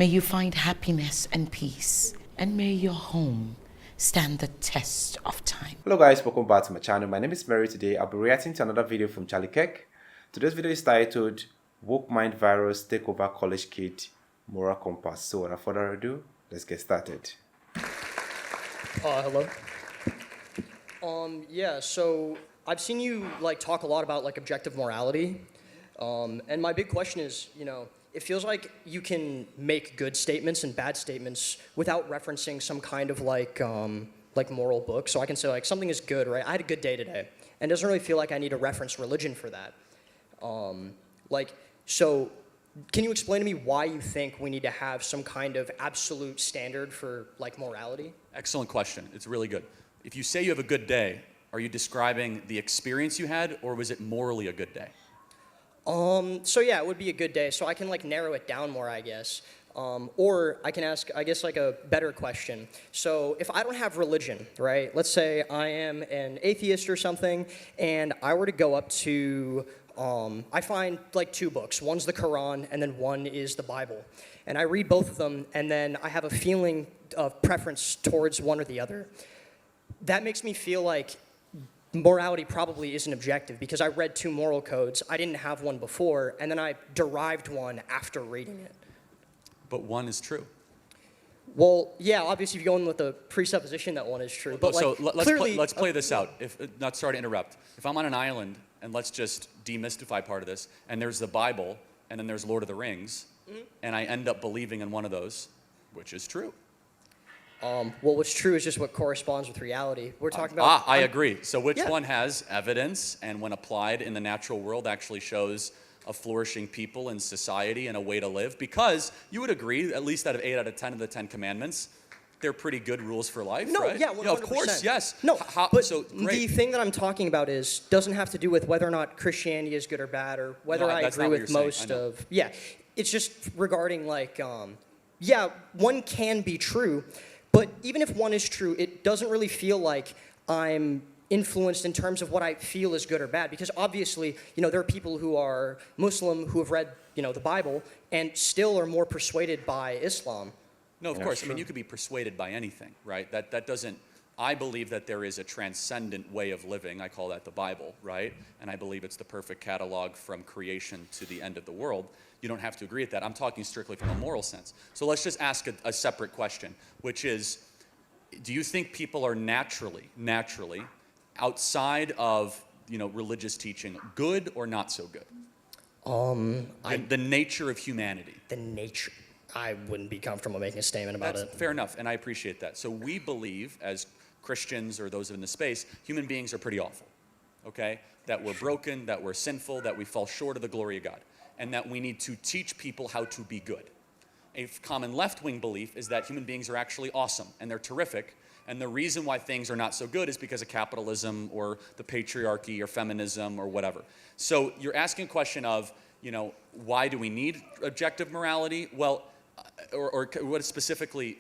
May you find happiness and peace, and may your home stand the test of time. Hello guys, welcome back to my channel. My name is Mary. Today I'll be reacting to another video from Kirk. Today's video is titled Woke Mind Virus Take Over College Kid Moral Compass. So without further ado, let's get started. Hello. Yeah, so I've seen you talk a lot about objective morality. And my big question is, it feels like you can make good statements and bad statements without referencing some kind of moral book. So I can say something is good, right? I had a good day today. And it doesn't really feel like I need to reference religion for that. So can you explain to me why you think we need to have some kind of absolute standard for morality? Excellent question. It's really good. If you say you have a good day, are you describing the experience you had, or was it morally a good day? So yeah, it would be a good day. So I can narrow it down more, I guess. Or I can ask, I guess, a better question. So if I don't have religion, right? Let's say I am an atheist or something, and I were to go up to, I find two books. One's the Quran, and then one is the Bible. And I read both of them, and then I have a feeling of preference towards one or the other. That makes me feel like morality probably isn't objective, because I read two moral codes, I didn't have one before, and then I derived one after reading it. But one is true. Well, yeah, obviously if you go in with the presupposition that one is true, but so clearly... let's play this out. Not sorry to interrupt. If I'm on an island, and let's just demystify part of this, and there's the Bible, and then there's Lord of the Rings, and I end up believing in one of those, which is true? Well, what's true is just what corresponds with reality. We're talking about... I agree. So which one has evidence, and when applied in the natural world actually shows a flourishing people in society and a way to live? Because you would agree, at least out of 8 out of 10 of the 10 commandments, they're pretty good rules for life, no, right? Yeah, 100%. No, of course, yes. No, but so, the thing that I'm talking about doesn't have to do with whether or not Christianity is good or bad, or whether I agree with most of... Yeah, it's just regarding yeah, one can be true, but even if one is true, it doesn't really feel like I'm influenced in terms of what I feel is good or bad, because obviously, there are people who are Muslim who have read, the Bible and still are more persuaded by Islam. No, of course. I mean, you could be persuaded by anything, right? That doesn't... I believe that there is a transcendent way of living. I call that the Bible, right? And I believe it's the perfect catalog from creation to the end of the world. You don't have to agree with that. I'm talking strictly from a moral sense. So let's just ask a separate question, which is, do you think people are naturally, outside of, religious teaching, good or not so good? The nature of humanity. The nature... I wouldn't be comfortable making a statement about it. Fair enough, and I appreciate that. So we believe, as Christians or those in the space, human beings are pretty awful, okay? That we're broken, that we're sinful, that we fall short of the glory of God, and that we need to teach people how to be good. A common left-wing belief is that human beings are actually awesome, and they're terrific, and the reason why things are not so good is because of capitalism or the patriarchy or feminism or whatever. So you're asking a question of, why do we need objective morality? Well, or what specifically?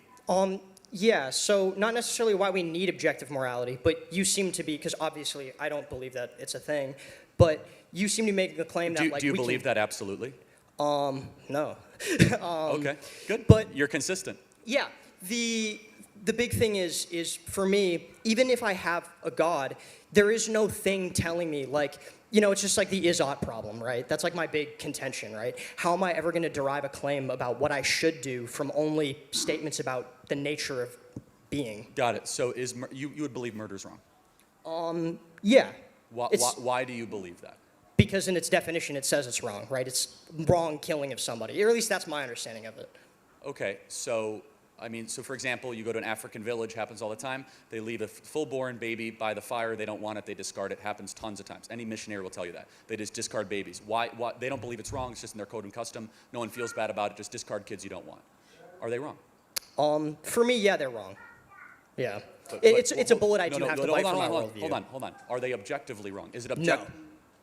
Yeah, so not necessarily why we need objective morality, but you seem to be, because obviously I don't believe that it's a thing, but you seem to make the claim that do you believe that absolutely? No. Okay, good. But you're consistent. Yeah, the big thing is for me, even if I have a God, there is no thing telling me it's just the is-ought problem, right? That's my big contention, right? How am I ever going to derive a claim about what I should do from only statements about the nature of being? Got it. So you would believe murder's wrong? Yeah. Why do you believe that? Because in its definition, it says it's wrong, right? It's wrong killing of somebody, or at least that's my understanding of it. Okay, so... so for example, you go to an African village, happens all the time. They leave a full-born baby by the fire. They don't want it. They discard it. Happens tons of times. Any missionary will tell you that. They just discard babies. Why? They don't believe it's wrong. It's just in their code and custom. No one feels bad about it. Just discard kids you don't want. Are they wrong? For me, yeah, they're wrong. Yeah. It's a bullet I do have to bite for my worldview. Hold on. Are they objectively wrong? Is it objective?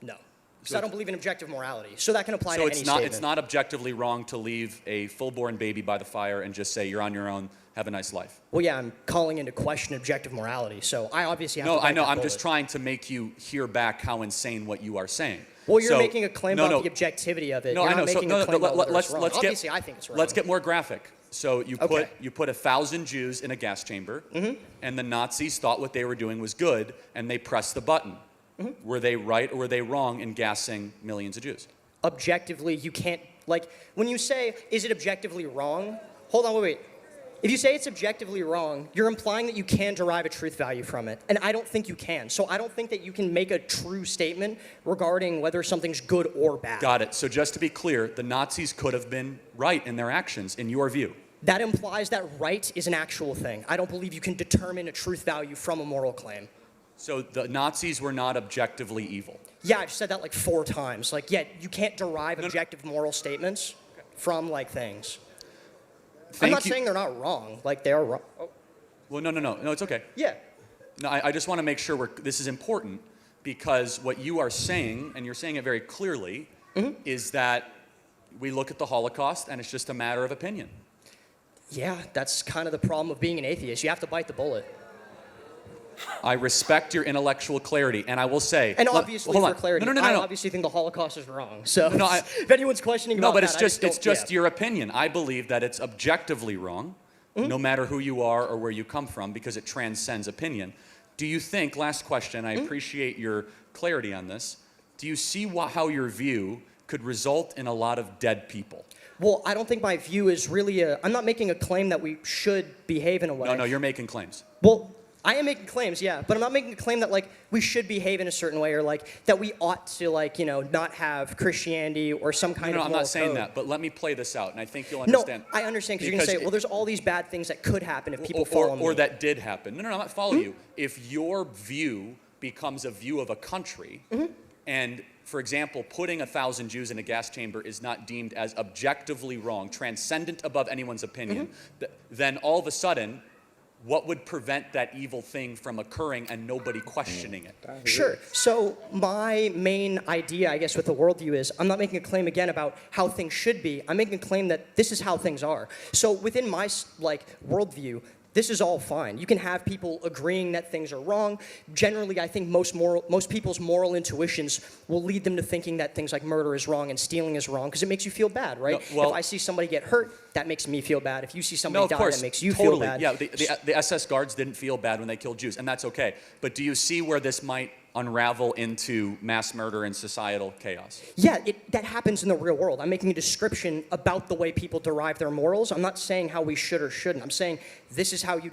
No. Because I don't believe in objective morality. So that can apply to any statement. So it's not objectively wrong to leave a full-born baby by the fire and just say, you're on your own, have a nice life. Well, yeah, I'm calling into question objective morality. So I obviously have to bite I know. that I'm bullet. just trying to make you hear back how insane what you are saying. Well, you're So- making a claim no, about no. the objectivity of it. No, You're I know. not So, making no, a claim about whether let's it's wrong. let's Obviously, get I think it's wrong. let's get more graphic. So you Okay. put 1,000 Jews in a gas chamber, and the Nazis thought what they were doing was good, and they pressed the button. Were they right or were they wrong in gassing millions of Jews? Objectively, you can't, like, when you say, is it objectively wrong? Hold on, wait. If you say it's objectively wrong, you're implying that you can derive a truth value from it. And I don't think you can. So I don't think that you can make a true statement regarding whether something's good or bad. Got it. So just to be clear, the Nazis could have been right in their actions, in your view. That implies that right is an actual thing. I don't believe you can determine a truth value from a moral claim. So the Nazis were not objectively evil. Yeah, I've said that like 4 times. Like, yeah, you can't derive objective moral statements from, like, things. I'm not saying they're not wrong. Like, they are wrong. Oh. Well, no, it's okay. Yeah. No, I just want to make sure this is important because what you are saying, and you're saying it very clearly, is that we look at the Holocaust and it's just a matter of opinion. Yeah, that's kind of the problem of being an atheist. You have to bite the bullet. I respect your intellectual clarity, and I will say... And obviously, hold for on. clarity, No. I obviously think the Holocaust is wrong. So No, if anyone's questioning about No, but that, it's just your opinion. I believe that it's objectively wrong, no matter who you are or where you come from, because it transcends opinion. Do you think, last question, I appreciate your clarity on this, do you see how your view could result in a lot of dead people? Well, I don't think my view is really I'm not making a claim that we should behave in a way. No, you're making claims. Well, I am making claims, yeah, but I'm not making a claim that, like, we should behave in a certain way or, like, that we ought to, like, not have Christianity or some kind of No, moral I'm not saying code. that, but let me play this out, and I think you'll No, understand. I understand, because you're going to say, well, there's all these bad things that could happen if people follow me. Or that did happen. No, I'm not following you. If your view becomes a view of a country, and, for example, putting 1,000 Jews in a gas chamber is not deemed as objectively wrong, transcendent above anyone's opinion, then all of a sudden, what would prevent that evil thing from occurring and nobody questioning it? Sure. So my main idea, I guess, with the worldview is I'm not making a claim, again, about how things should be. I'm making a claim that this is how things are. So within my, worldview, this is all fine. You can have people agreeing that things are wrong. Generally, I think most people's moral intuitions will lead them to thinking that things like murder is wrong and stealing is wrong because it makes you feel bad, right? No, well, if I see somebody get hurt, that makes me feel bad. If you see somebody die, that makes you totally. feel bad. Yeah, the SS guards didn't feel bad when they killed Jews, and that's okay. But do you see where this might unravel into mass murder and societal chaos? Yeah, that happens in the real world. I'm making a description about the way people derive their morals. I'm not saying how we should or shouldn't. I'm saying this is how you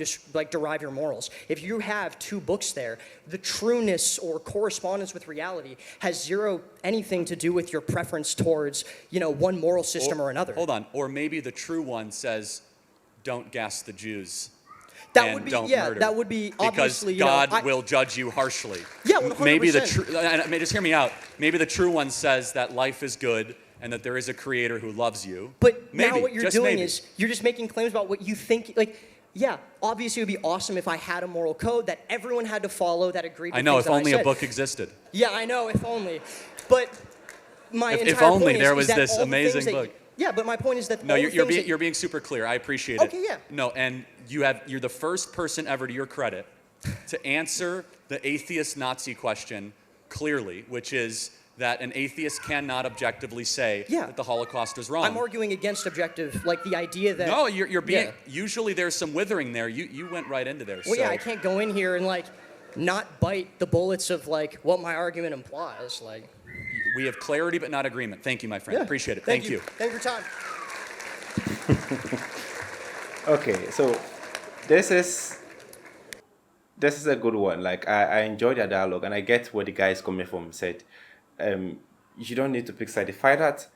derive your morals. If you have 2 books there, the trueness or correspondence with reality has anything to do with your preference towards, one moral system or another. Hold on. Or maybe the true one says, don't gas the Jews. That and would be, don't yeah, murder. that would be obviously, because God will judge you harshly. Yeah, 100%. Maybe just hear me out. Maybe the true one says that life is good and that there is a creator who loves you. But maybe, now what you're just doing maybe. is you're just making claims about what you think, yeah, obviously it would be awesome if I had a moral code that everyone had to follow that agreed with I know, things if that only I a said. book existed. Yeah, I know, if only. But my entire If only point there is was that this all the amazing things that book. Yeah, but my point is that No, all the you're things that- being super clear. I appreciate it. Okay, yeah. No, and you're the first person ever, to your credit, to answer the atheist Nazi question clearly, which is that an atheist cannot objectively say that the Holocaust was wrong. I'm arguing against objective, the idea that... No, you're being... Yeah. Usually there's some withering there. You went right into there. Well, so. yeah, I can't go in here and, not bite the bullets of, what my argument implies, We have clarity but not agreement. Thank you, my friend. Yeah. Appreciate it. Thank Thank you. Thank you for your time. Okay, so this is a good one. I enjoyed your dialogue, and I get where the guy is coming from. He said, you don't need to pick side. The fact that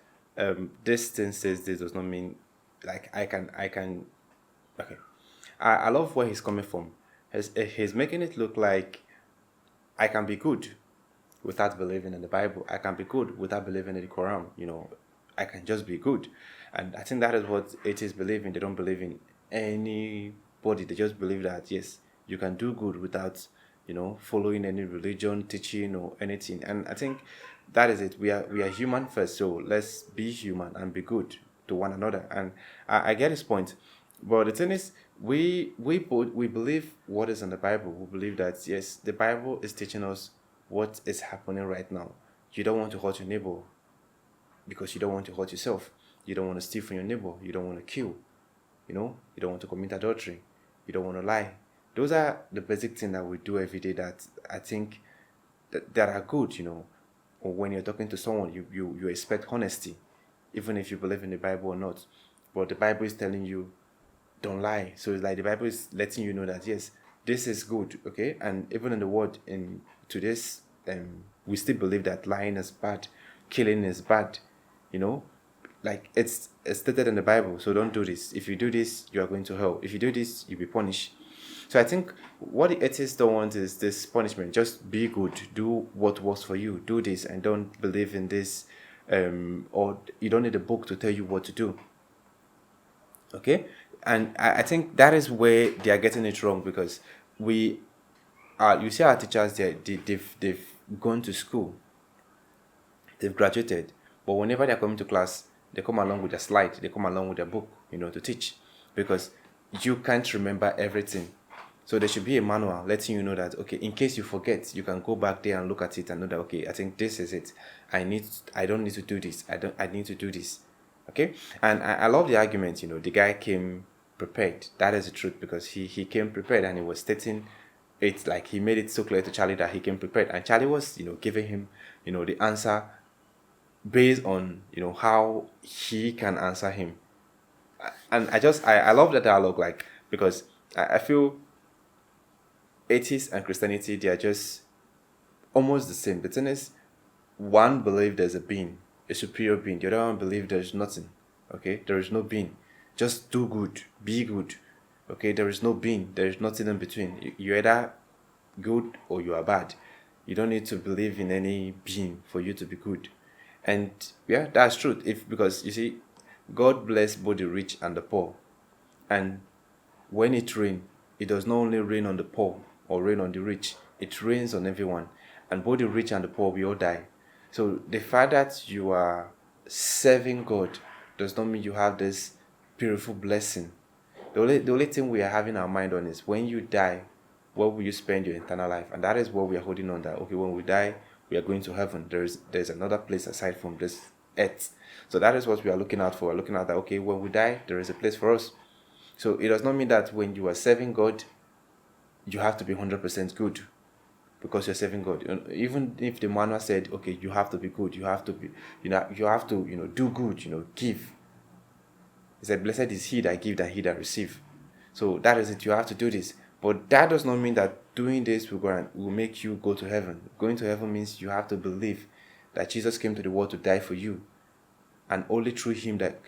this thing says this does not mean I can. Okay, I love where he's coming from. He's making it look like I can be good without believing in the Bible. I can be good without believing in the Quran. I can just be good. And I think that is what atheists believe in. They don't believe in anybody. They just believe that, yes, you can do good without, following any religion, teaching, or anything. And I think that is it. We are human first, so let's be human and be good to one another. And I get his point. But the thing is, we believe what is in the Bible. We believe that, yes, the Bible is teaching us what is happening right now. you don't want to hurt your neighbor because you don't want to hurt yourself. You don't want to steal from your neighbor. You don't want to kill. You don't want to commit adultery. You don't want to lie. Those are the basic things that we do every day that I think that are good, Or when you're talking to someone, you expect honesty, even if you believe in the Bible or not. But the Bible is telling you, don't lie. So it's like the Bible is letting you know that, yes, this is good, okay? And even in the word, to this, we still believe that lying is bad, killing is bad, Like it's stated in the Bible, so don't do this. If you do this, you are going to hell. If you do this, you'll be punished. So I think what the atheists don't want is this punishment. Just be good. Do what works for you. Do this and don't believe in this. Or you don't need a book to tell you what to do. Okay? And I think that is where they are getting it wrong, because you see our teachers, they've gone to school. They've graduated. But whenever they're coming to class, they come along with a slide. They come along with a book, to teach. Because you can't remember everything. So there should be a manual letting you know that, okay, in case you forget, you can go back there and look at it and know that, okay, I think this is it. I don't need to do this. I need to do this. Okay? And I love the argument, the guy came prepared. That is the truth, because he came prepared, and he was stating it like he made it so clear to Charlie that he came prepared. And Charlie was, giving him, the answer based on, how he can answer him. And I love the dialogue, like, because I feel atheists and Christianity, they are just almost the same. The thing is, one believes there's a being, a superior being. The other one believes there's nothing. Okay? There is no being. Just do good. Be good. Okay? There is no being. There is nothing in between. You're either good or you are bad. You don't need to believe in any being for you to be good. And yeah, that's true. Because you see, God bless both the rich and the poor. And when it rains, it does not only rain on the poor or rain on the rich. It rains on everyone. And both the rich and the poor, we all die. So the fact that you are serving God does not mean you have this beautiful blessing. The only thing we are having our mind on is, when you die, where will you spend your eternal life? And that is what we are holding on, that, okay, when we die, we are going to heaven. There's another place aside from this earth. So that is what we are looking out for. We're looking at that, okay, when we die, there is a place for us. So it does not mean that when you are serving God, you have to be 100% good because you're serving God. Even if the manual said, okay, you have to be good, you have to be, you have to, do good, give. He said, blessed is he that give than he that receive. So that is it. You have to do this. But that does not mean that doing this will make you go to heaven. Going to heaven means you have to believe that Jesus came to the world to die for you, and only through him that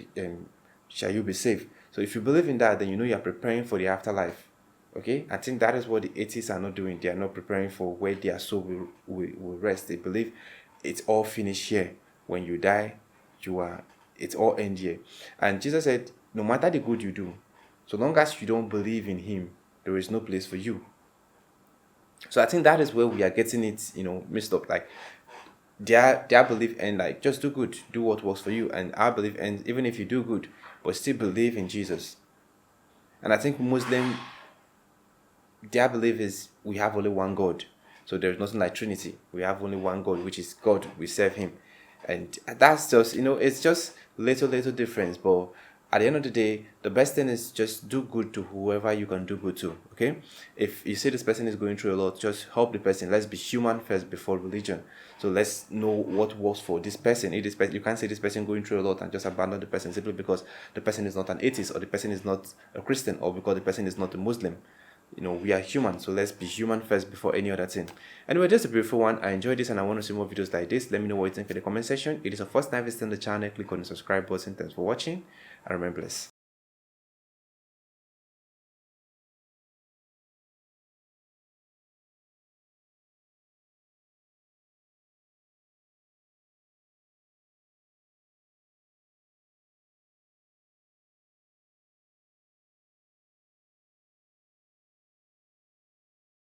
shall you be saved. So if you believe in that, then you are preparing for the afterlife. Okay? I think that is what the atheists are not doing. They are not preparing for where their soul will rest. They believe it's all finished here. When you die, it's all end here. And Jesus said, no matter the good you do, so long as you don't believe in him, there is no place for you. So I think that is where we are getting it, messed up. Like, their belief and like, just do good, do what works for you. And our belief ends even if you do good, but still believe in Jesus. And I think Muslim, their belief is we have only one God. So there's nothing like Trinity. We have only one God, which is God. We serve him. And that's just, it's just little difference. But at the end of the day, the best thing is just do good to whoever you can do good to. Okay? If you see this person is going through a lot, just help the person. Let's be human first before religion. So let's know what works for this person. If this person, you can't say this person going through a lot and just abandon the person simply because the person is not an atheist, or the person is not a Christian, or because the person is not a Muslim. We are human, so let's be human first before any other thing. Anyway, just a beautiful one. I enjoyed this and I want to see more videos like this. Let me know what you think in the comment section. If it is your first time visiting the channel, click on the subscribe button. Thanks for watching and remember this.